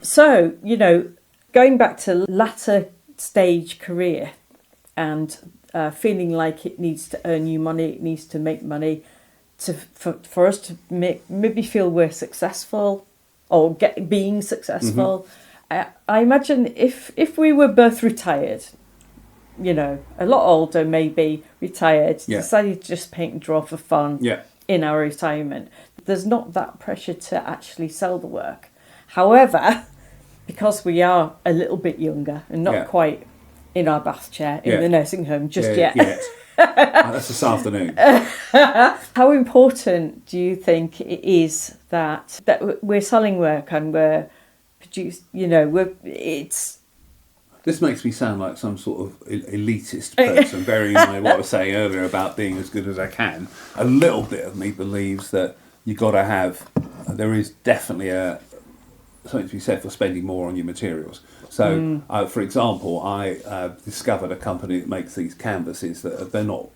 So, going back to latter stage career and feeling like it needs to earn you money, it needs to make money for us to maybe feel we're successful or being successful. I imagine if we were both retired, a lot older, maybe retired, decided to just paint and draw for fun in our retirement, there's not that pressure to actually sell the work. However, because we are a little bit younger and not quite in our bath chair in the nursing home just yet. That's this afternoon. How important do you think it is that we're selling work and we're produced? This makes me sound like some sort of elitist person, bearing in mind what I was saying earlier about being as good as I can. A little bit of me believes that you've got to have. There is definitely something to be said for spending more on your materials. So, for example, I discovered a company that makes these canvases that they're not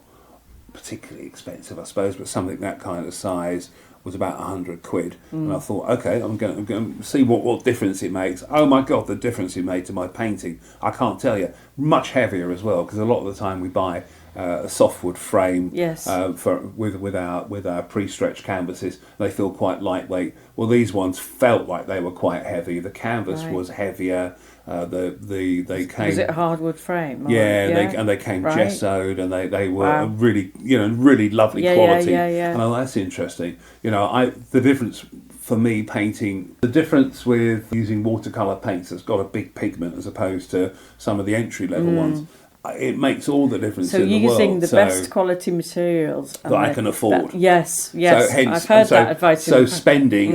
particularly expensive, I suppose, but something that kind of size was about £100. And I thought, okay, I'm going to see what difference it makes. Oh my God, the difference it made to my painting. I can't tell you. Much heavier as well, because a lot of the time we buy a softwood frame with our pre-stretched canvases. They feel quite lightweight. Well, these ones felt like they were quite heavy. The canvas was heavier. They came. Was it a hardwood frame? They came gessoed, and they were really really lovely quality. And that's interesting. The difference for me painting, the difference with using watercolour paints that's got a big pigment as opposed to some of the entry level ones. It makes all the difference in the world. So using the best quality materials that I can afford. Yes. So hence, I've heard that advice. So selling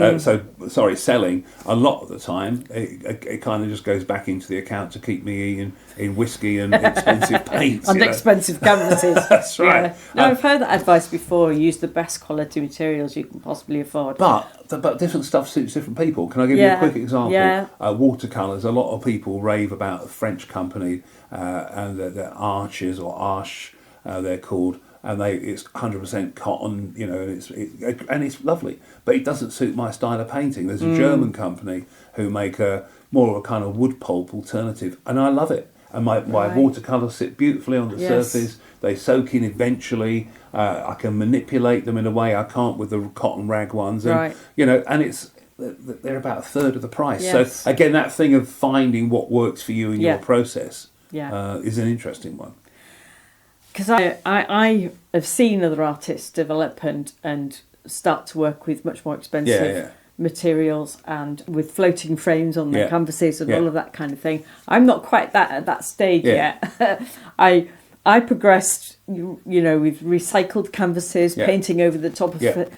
a lot of the time, it kind of just goes back into the account to keep me in whiskey and expensive paints. And expensive canvases. That's right. Yeah. No, I've heard that advice before. Use the best quality materials you can possibly afford. But different stuff suits different people. Can I give you a quick example? Yeah. Watercolours. A lot of people rave about a French company, and they're Arches or Arche, they're called, and it's 100% cotton, and it's lovely. But it doesn't suit my style of painting. There's a German company who make more of a kind of wood pulp alternative, and I love it. And my watercolours sit beautifully on the surface. They soak in eventually. I can manipulate them in a way I can't with the cotton rag ones. And, and they're about a third of the price. Yes. So again, that thing of finding what works for you in your process is an interesting one. Because I have seen other artists develop and start to work with much more expensive materials and with floating frames on their canvases and all of that kind of thing. I'm not quite at that stage yet. I progressed, with recycled canvases, painting over the top of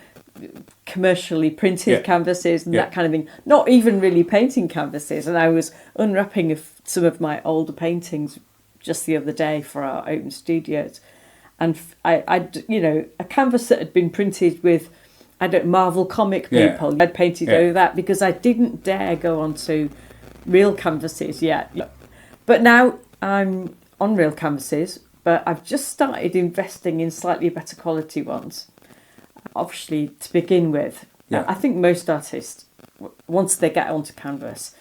commercially printed canvases and that kind of thing. Not even really painting canvases. And I was unwrapping some of my older paintings just the other day for our open studios. And a canvas that had been printed with Marvel comic people. I'd painted over that because I didn't dare go onto real canvases yet. But now I'm on real canvases, but I've just started investing in slightly better quality ones. Obviously, to begin with, I think most artists, once they get onto canvas,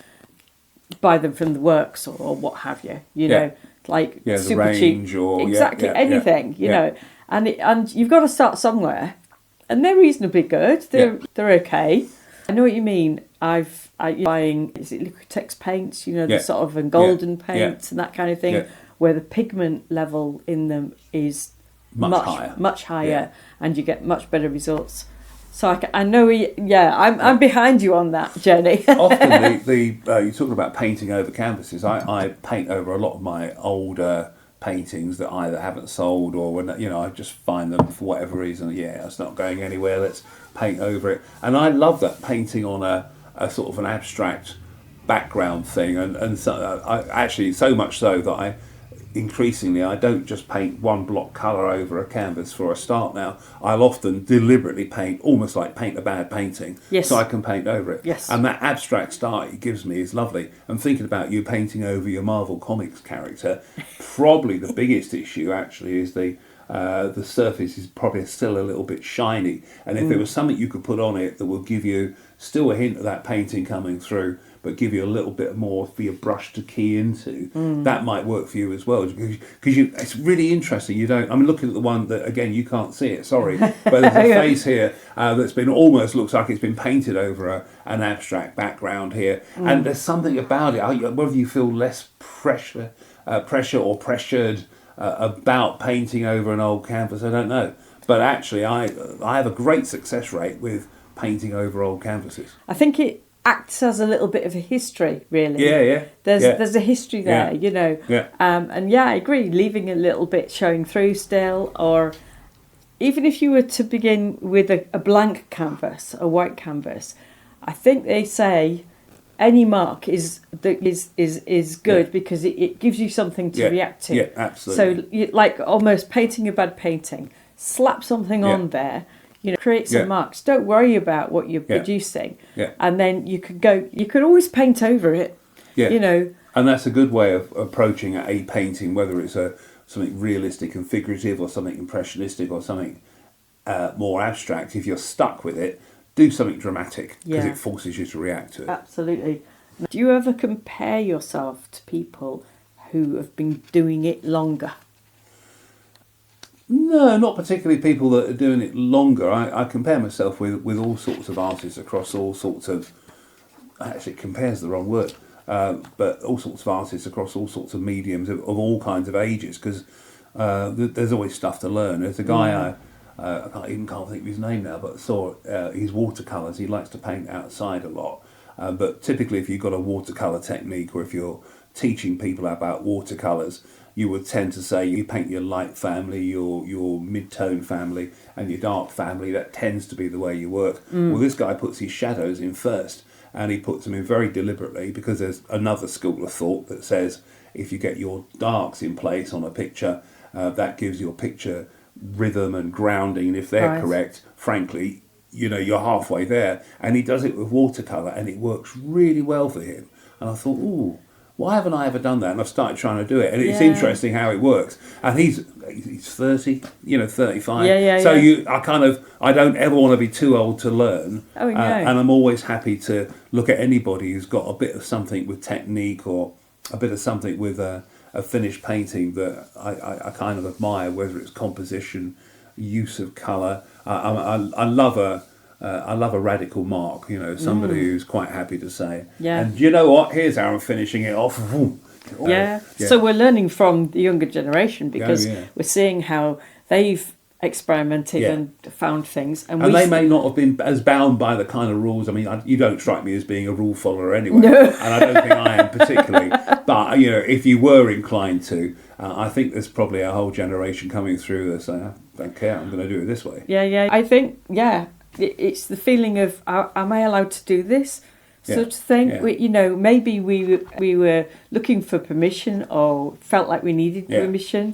buy them from the works or what have you. Like super range cheap, or anything. And you've got to start somewhere. And they're reasonably good. They're okay. I know what you mean. I'm buying, is it Liquitex paints? The sort of golden paints and that kind of thing, where the pigment level in them is much higher, and you get much better results. So I know, I'm behind you on that, Jenny. Often you're talking about painting over canvases. I paint over a lot of my older paintings that either haven't sold or when I just find them for whatever reason. It's not going anywhere. Let's paint over it. And I love that painting on a sort of an abstract background thing. And so I actually so much so that increasingly I don't just paint one block colour over a canvas for a start now. I'll often deliberately paint, almost like paint a bad painting, so I can paint over it. Yes. And that abstract start it gives me is lovely. I'm thinking about you painting over your Marvel Comics character. Probably the biggest issue actually is the surface is probably still a little bit shiny. And if there was something you could put on it that will give you still a hint of that painting coming through, but give you a little bit more for your brush to key into. That might work for you as well, because it's really interesting. I'm looking at the one that, again, you can't see it, sorry, but there's a face here that's been almost looks like it's been painted over an abstract background here, and there's something about it, whether you feel less pressure or pressured about painting over an old canvas, I don't know. But actually, I have a great success rate with painting over old canvases. I think it acts as a little bit of a history, really. Yeah. There's a history there, Yeah. And I agree, leaving a little bit showing through still, or even if you were to begin with a blank canvas, a white canvas, I think they say any mark is good because it gives you something to react to. Yeah, absolutely. So, like almost painting a bad painting, slap something on there, create some marks. Don't worry about what you're producing. Yeah. And then you could always paint over it. Yeah. And that's a good way of approaching a painting, whether it's something realistic and figurative or something impressionistic or something more abstract. If you're stuck with it, do something dramatic because it forces you to react to it. Absolutely. Do you ever compare yourself to people who have been doing it longer? No, not particularly people that are doing it longer. I compare myself with all sorts of artists across all sorts of... Actually, compare's the wrong word. But all sorts of artists across all sorts of mediums of all kinds of ages, because there's always stuff to learn. There's a guy... I can't think of his name now, but saw his watercolours. He likes to paint outside a lot. But typically if you've got a watercolour technique, or if you're teaching people about watercolours, you would tend to say you paint your light family, your mid-tone family, and your dark family. That tends to be the way you work. Well, this guy puts his shadows in first, and he puts them in very deliberately, because there's another school of thought that says if you get your darks in place on a picture, that gives your picture rhythm and grounding, and if they're correct, frankly, you're halfway there. And he does it with watercolour, and it works really well for him. And I thought, ooh, why haven't I ever done that? And I've started trying to do it, and it's interesting how it works. And he's 30, 35. So I don't ever want to be too old to learn. Oh, no. And I'm always happy to look at anybody who's got a bit of something with technique, or a bit of something with a finished painting that I kind of admire, whether it's composition, use of colour. I love a radical mark, somebody who's quite happy to say, and you know what, here's how I'm finishing it off. So we're learning from the younger generation, because we're seeing how they've experimented and found things, and they may not have been as bound by the kind of rules. I mean, you don't strike me as being a rule follower anyway, and I don't think I am particularly. But if you were inclined to, I think there's probably a whole generation coming through that say, I don't care, I'm going to do it this way. I think it's the feeling of, am I allowed to do this sort of thing? Maybe we were looking for permission, or felt like we needed permission.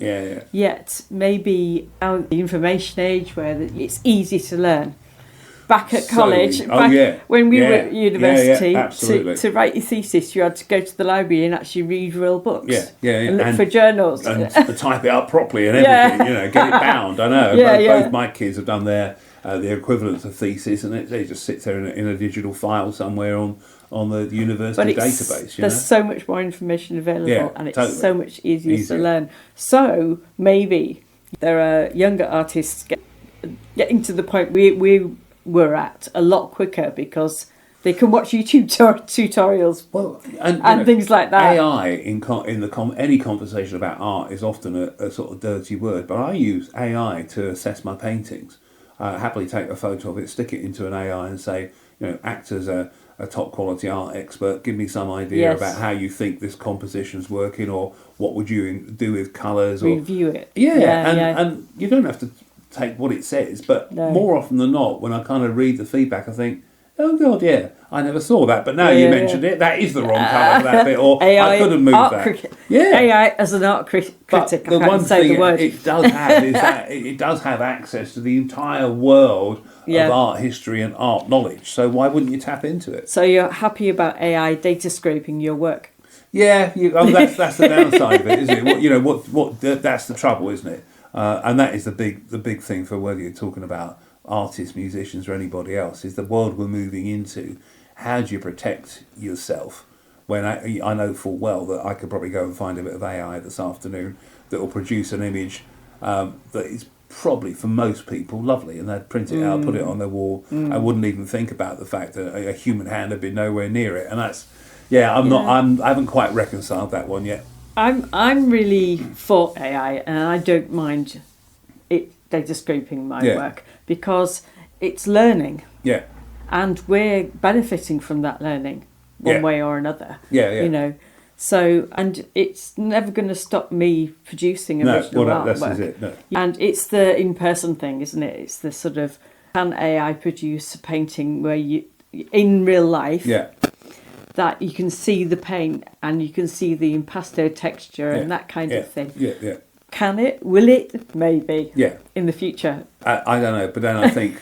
Yet maybe now the information age, where it's easy to learn. Back at college, when we were at university, to write your thesis, you had to go to the library and actually read real books. And look for journals. And type it up properly and everything, get it bound. I know. Both my kids have done their equivalents of thesis, and they just sit there in a digital file somewhere on the university database. There's so much more information available, and it's so much easier to learn. So maybe there are younger artists getting to the point we were at a lot quicker, because they can watch YouTube tutorials and things like that. AI any conversation about art is often a sort of dirty word, but I use AI to assess my paintings. Happily take a photo of it, stick it into an AI, and say, act as a top quality art expert. Give me some idea about how you think this composition's working, or what would you do with colours, or review it. And you don't have to take what it says, but more often than not, when I kind of read the feedback, I think, oh God, I never saw that, but now you mentioned it, that is the wrong colour for that bit, or AI, I could have moved that. AI as an art critic, but the one thing it does have is that it does have access to the entire world of art history and art knowledge, so why wouldn't you tap into it? So you're happy about AI data scraping your work? That's the downside of it, isn't it? That's the trouble, isn't it? And that is the big thing for whether you're talking about artists, musicians, or anybody else, is the world we're moving into how do you protect yourself when I know full well that I could probably go and find a bit of AI this afternoon that will produce an image that is probably for most people lovely, and they'd print it out, put it on their wall. I wouldn't even think about the fact that a human hand had been nowhere near it, and that's I haven't quite reconciled that one yet. I'm really for AI, and I don't mind it data scraping my work because it's learning. Yeah. And we're benefiting from that learning one way or another. Yeah, yeah. You know, so, and it's never going to stop me producing original artwork. That's it. No. And it's the in-person thing, isn't it? It's the sort of, can AI produce a painting where you, in real life, that you can see the paint and you can see the impasto texture and that kind of thing. Yeah, yeah. Can it? Will it? Maybe. Yeah. In the future. I don't know, but then I think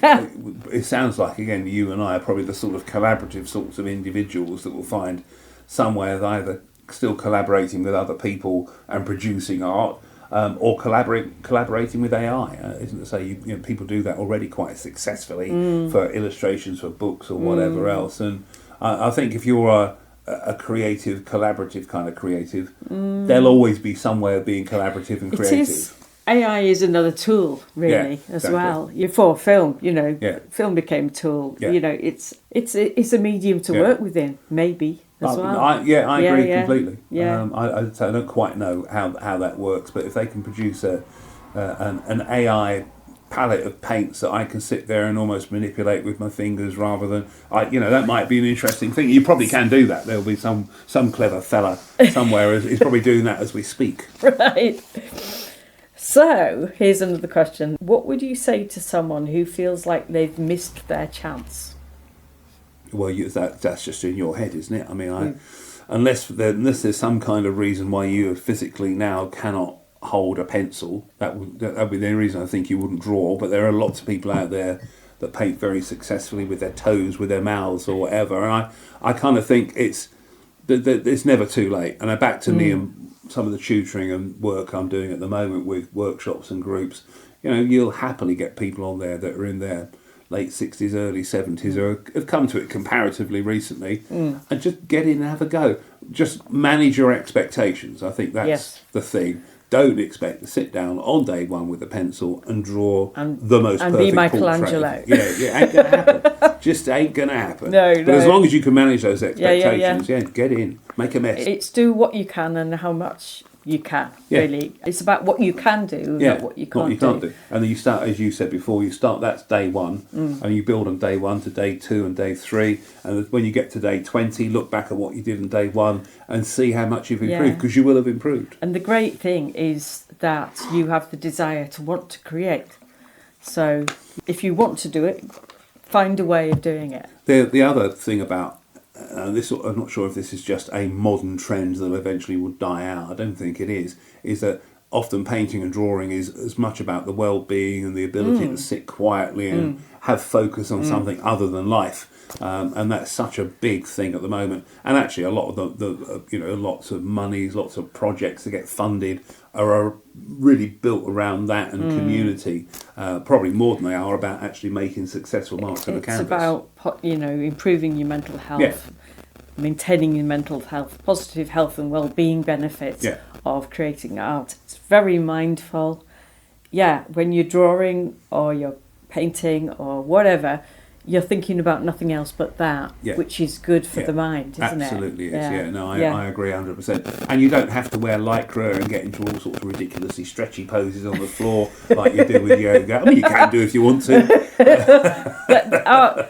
it sounds like, again, you and I are probably the sort of collaborative sorts of individuals that will find some way of either still collaborating with other people and producing art, or collaborating with AI. Isn't it? So you know, people do that already quite successfully for illustrations, for books, or whatever else. And I think if you're a creative, collaborative kind of creative, there'll always be some way of being collaborative and creative. AI is another tool, really, as well. For film, you know, film became a tool. You know, it's a medium to work within, maybe as well. I agree completely. Yeah. I don't quite know how that works, but if they can produce an AI palette of paints that I can sit there and almost manipulate with my fingers rather than that might be an interesting thing. You probably can do that. There'll be some clever fella somewhere is probably doing that as we speak. Right. So here's another question: what would you say to someone who feels like they've missed their chance? Well, that's just in your head, isn't it? I mean, unless there's some kind of reason why you physically now cannot hold a pencil, that would be the only reason I think you wouldn't draw. But there are lots of people out there that paint very successfully with their toes, with their mouths, or whatever. And I kind of think it's never too late. And back to me and some of the tutoring and work I'm doing at the moment with workshops and groups. You know, you'll happily get people on there that are in their late 60s, early 70s, or have come to it comparatively recently, and just get in and have a go. Just manage your expectations. I think that's the thing. Don't expect to sit down on day one with a pencil and draw the most perfect be Michelangelo. Yeah, ain't gonna happen. Just ain't gonna happen. No. But as long as you can manage those expectations, get in, make a mess. It's do what you can and how much you can. Really, it's about what you can do, not what you can't do. And then you start, as you said before, that's day one, and you build on day 1 to day 2 and day 3, and when you get to day 20, look back at what you did on day 1 and see how much you've improved, because you will have improved. And the great thing is that you have the desire to want to create. So if you want to do it, find a way of doing it. The other thing about this, I'm not sure if this is just a modern trend that eventually will die out. I don't think it is that often painting and drawing is as much about the well-being and the ability to sit quietly and have focus on something other than life. And that's such a big thing at the moment. And actually, a lot of lots of monies, lots of projects that get funded are really built around that and community. Probably more than they are about actually making successful marks on the canvas. It's about improving your mental health, maintaining your mental health, positive health and well-being benefits of creating art. It's very mindful. Yeah, when you're drawing or you're painting or whatever, you're thinking about nothing else but that, which is good for the mind, isn't it? Absolutely is, I agree 100%. And you don't have to wear lycra and get into all sorts of ridiculously stretchy poses on the floor like you do with yoga. I mean, you can do if you want to.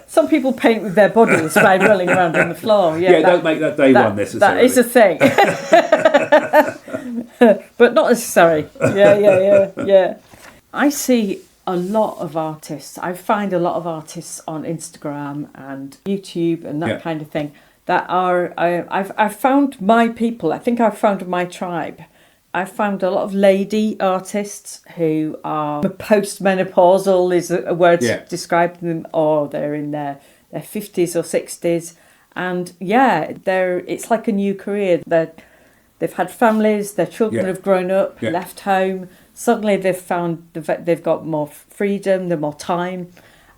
Some people paint with their bodies by rolling around on the floor. Don't make that day one necessarily. That is a thing. But not necessary. Yeah. I see a lot of artists. I find a lot of artists on Instagram and YouTube and that kind of thing that are. I've found my people. I think I've found my tribe. I've found a lot of lady artists who are post-menopausal is a word to describe them, or they're in their 50s or 60s, and it's like a new career. They've had families, their children have grown up, left home. Suddenly they've found they've got more freedom, they've more time,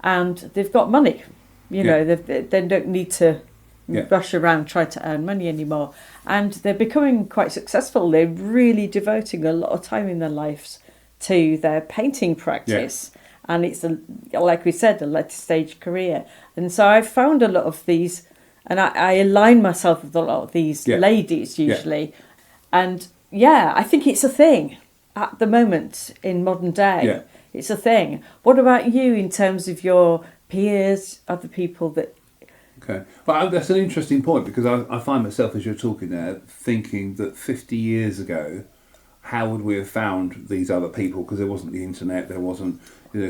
and they've got money. They don't need to rush around trying to earn money anymore. And they're becoming quite successful. They're really devoting a lot of time in their lives to their painting practice. Yeah. And it's, like we said, a later stage career. And so I've found a lot of these, and I align myself with a lot of these ladies usually. Yeah. And I think it's a thing at the moment in modern day. Yeah. It's a thing. What about you in terms of your peers, other people that... Okay. Well, that's an interesting point, because I find myself, as you're talking there, thinking that 50 years ago, how would we have found these other people? Because there wasn't the internet, there wasn't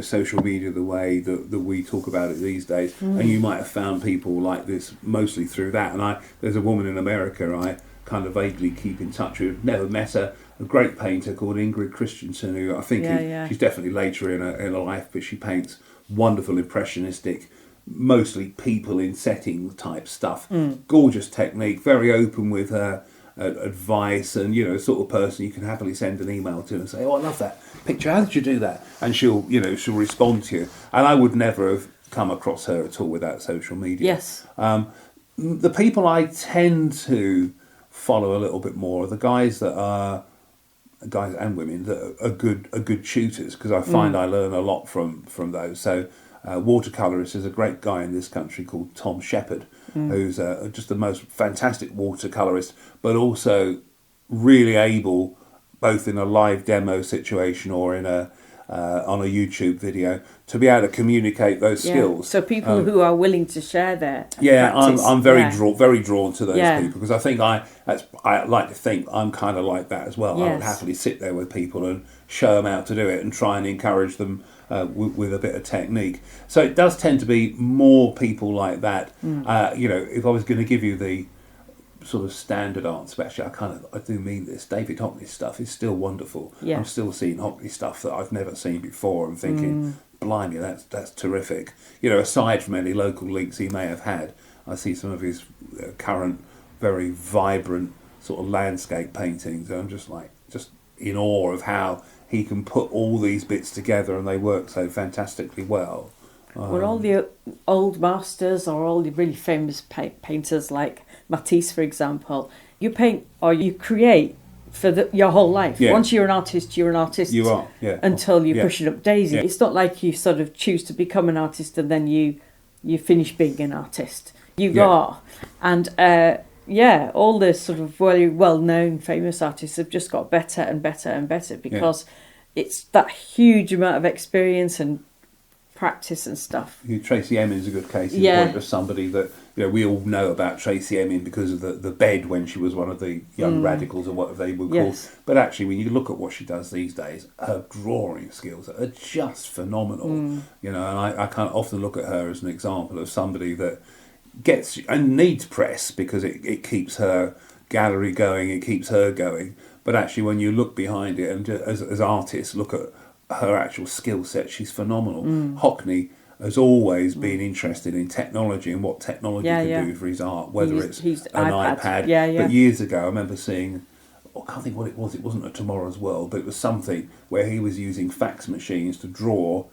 social media the way that we talk about it these days. And you might have found people like this mostly through that. And there's a woman in America I kind of vaguely keep in touch with, never met her, a great painter called Ingrid Christensen, who I think she's definitely later in her life, but she paints wonderful impressionistic, mostly people in setting type stuff. Gorgeous technique, very open with her advice, and sort of person you can happily send an email to and say, "Oh, I love that picture. How did you do that?" And she'll respond to you. And I would never have come across her at all without social media. Yes. The people I tend to follow a little bit more are the guys and women that are good shooters, because I find I learn a lot from those. So watercolourist is a great guy in this country called Tom Shepherd, who's just the most fantastic watercolourist, but also really able, both in a live demo situation or in on a YouTube video, to be able to communicate those skills. So people who are willing to share their practice. I'm very drawn to those people, because I think I like to think I'm kind of like that as well. Yes. I would happily sit there with people and show them how to do it and try and encourage them with a bit of technique. So it does tend to be more people like that. If I was going to give you the sort of standard answer, actually I do mean this, David Hockney's stuff is still wonderful. I'm still seeing Hockney stuff that I've never seen before and thinking, blimey, that's terrific. Aside from any local links he may have had, I see some of his current very vibrant sort of landscape paintings, and I'm just in awe of how he can put all these bits together and they work so fantastically well. Well, all the old masters, or all the really famous painters like Matisse, for example, you paint or you create for your whole life. Yeah. Once you're an artist, you're an artist. You are, until you're pushing up daisy. Yeah. It's not like you sort of choose to become an artist and then you finish being an artist. You are. And all the sort of very well-known famous artists have just got better and better and better, because it's that huge amount of experience and practice and stuff. Tracy Emin's a good case in point of somebody that we all know about. Tracy Emin because of the bed when she was one of the young radicals, or whatever they were called. But actually, when you look at what she does these days, her drawing skills are just phenomenal. And I kind of often look at her as an example of somebody that gets and needs press, because it keeps her gallery going, it keeps her going. But actually, when you look behind it, and as artists look at her actual skill set, she's phenomenal. Hockney has always been interested in technology and what technology can do for his art, whether it's an iPad. But years ago, I remember seeing, I can't think what it was. It wasn't a Tomorrow's World, but it was something where he was using fax machines to draw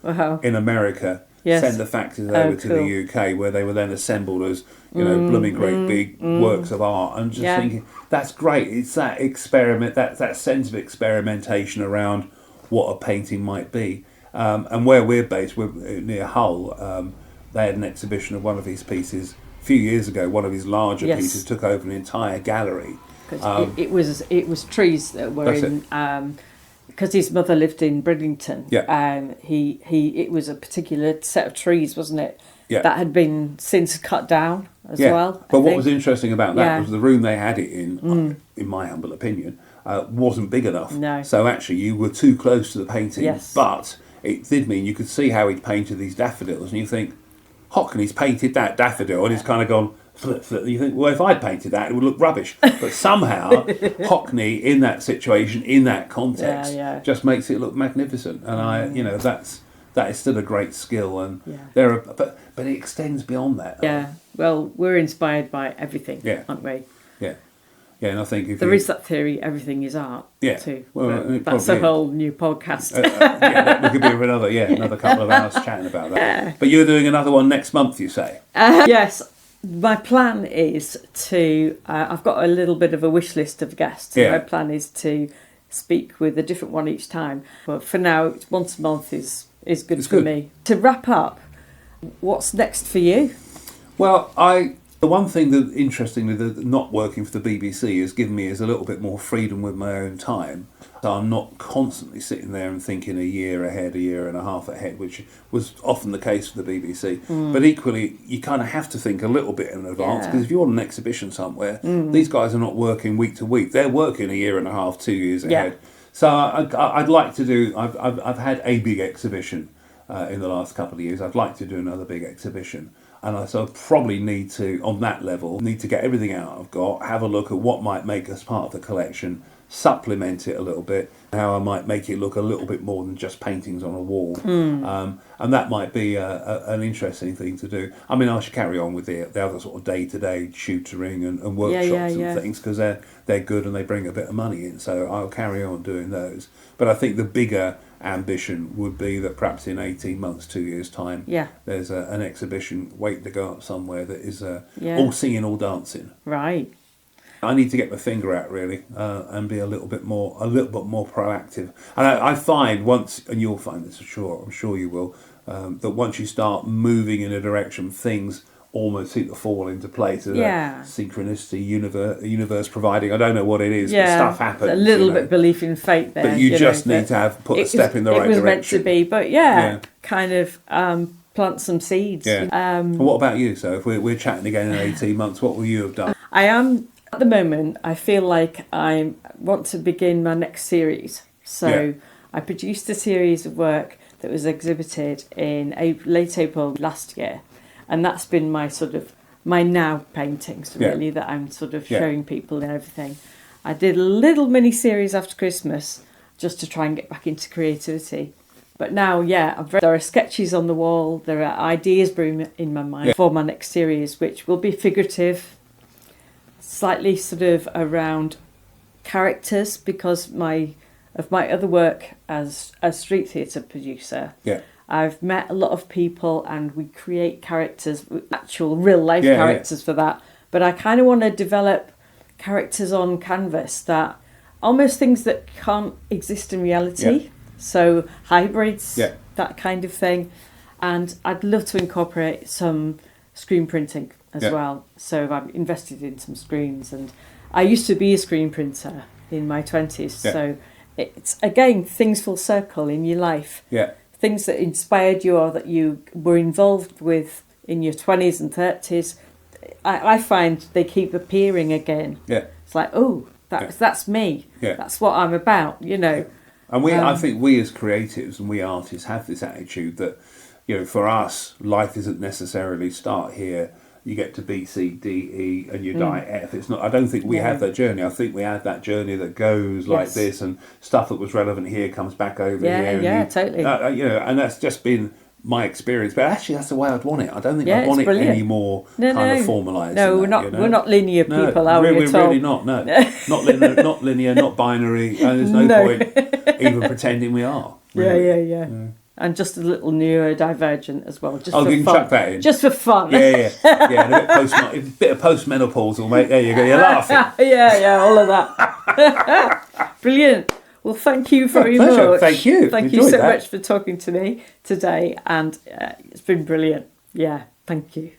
in America. Send the faxes over to the UK, where they were then assembled as blooming great big works of art. And just thinking, that's great. It's that experiment, that sense of experimentation around what a painting might be. And where we're based, we're near Hull. They had an exhibition of one of his pieces a few years ago. One of his larger pieces took over an entire gallery. It was trees that were in. Because his mother lived in Bridlington, it was a particular set of trees, wasn't it? Yeah. That had been since cut down as well. But what was interesting about that was the room they had it in my humble opinion, wasn't big enough. No. So actually, you were too close to the painting. Yes. But it did mean you could see how he'd painted these daffodils, and you think, Hockney's painted that daffodil, and he's kind of gone. You think, well, if I'd painted that, it would look rubbish. But somehow, Hockney, in that situation, in that context, just makes it look magnificent. And that is still a great skill. And but it extends beyond that. Yeah. Well, we're inspired by everything, aren't we? Yeah. Yeah, and I think if there is that theory, everything is art. Yeah. Too. Well, that's a whole new podcast. That could be another couple of hours chatting about that. But you're doing another one next month, you say? Yes. My plan is to, I've got a little bit of a wish list of guests. Yeah. My plan is to speak with a different one each time. But for now, once a month is good for me. To wrap up, what's next for you? Well, the one thing that, interestingly, that not working for the BBC has given me is a little bit more freedom with my own time. So I'm not constantly sitting there and thinking a year ahead, a year and a half ahead, which was often the case for the BBC. But equally, you kind of have to think a little bit in advance, because if you're on an exhibition somewhere, these guys are not working week to week. They're working a year and a half, 2 years ahead. So I'd like to do, I've had a big exhibition in the last couple of years. I'd like to do another big exhibition. And so I probably need to, on that level, get everything out I've got, have a look at what might make us part of the collection, supplement it a little bit, how I might make it look a little bit more than just paintings on a wall. And that might be an interesting thing to do. I mean, I should carry on with the other sort of day-to-day tutoring and workshops and things, because they're good and they bring a bit of money in, so I'll carry on doing those. But I think the bigger ambition would be that perhaps in 18 months, 2 years' time, there's an exhibition waiting to go up somewhere that is all singing, all dancing. Right. I need to get my finger out really and be a little bit more proactive. And I find once, and you'll find this I'm sure you will, that once you start moving in a direction, things almost seem to fall into place. Synchronicity, universe providing. I don't know what it is, but stuff happens. A little bit belief in fate there. But you just need to have put a step in the right direction. It was meant to be, but kind of plant some seeds. Yeah. And what about you? So if we're chatting again in 18 months, what will you have done? I am, at the moment, I feel like I want to begin my next series. So I produced a series of work that was exhibited in late April last year. And that's been my now paintings, really, that I'm sort of showing people and everything. I did a little mini series after Christmas just to try and get back into creativity. But now, there are sketches on the wall, there are ideas brewing in my mind for my next series, which will be figurative, slightly sort of around characters, because of my other work as a street theatre producer. I've met a lot of people and we create characters, actual real life characters for that. But I kind of want to develop characters on canvas that almost things that can't exist in reality. So hybrids, that kind of thing. And I'd love to incorporate some screen printing as well. So I've invested in some screens, and I used to be a screen printer in my 20s. So it's, again, things full circle in your life. Things that inspired you or that you were involved with in your 20s and 30s, I find they keep appearing again. It's like, that's me. That's what I'm about, And I think we as creatives and we artists have this attitude that, for us, life isn't necessarily start here, you get to B, C, D, E, and you die F. It's not. I don't think we have that journey. I think we have that journey that goes like this, and stuff that was relevant here comes back over here. Totally. And that's just been my experience. But actually, that's the way I'd want it. I don't think I'd want it any more kind of formalised. No, we're not. We're not linear people, are we? We're really not. No, not linear, not binary. And there's no point even pretending we are. Really. Yeah. And just a little neurodivergent as well, just for fun. You can chuck that in. Just for fun. And a bit of postmenopausal, mate. There you go. You're laughing. All of that. Brilliant. Well, thank you very much. Thank you. Thank you so much for talking to me today, and it's been brilliant. Yeah, thank you.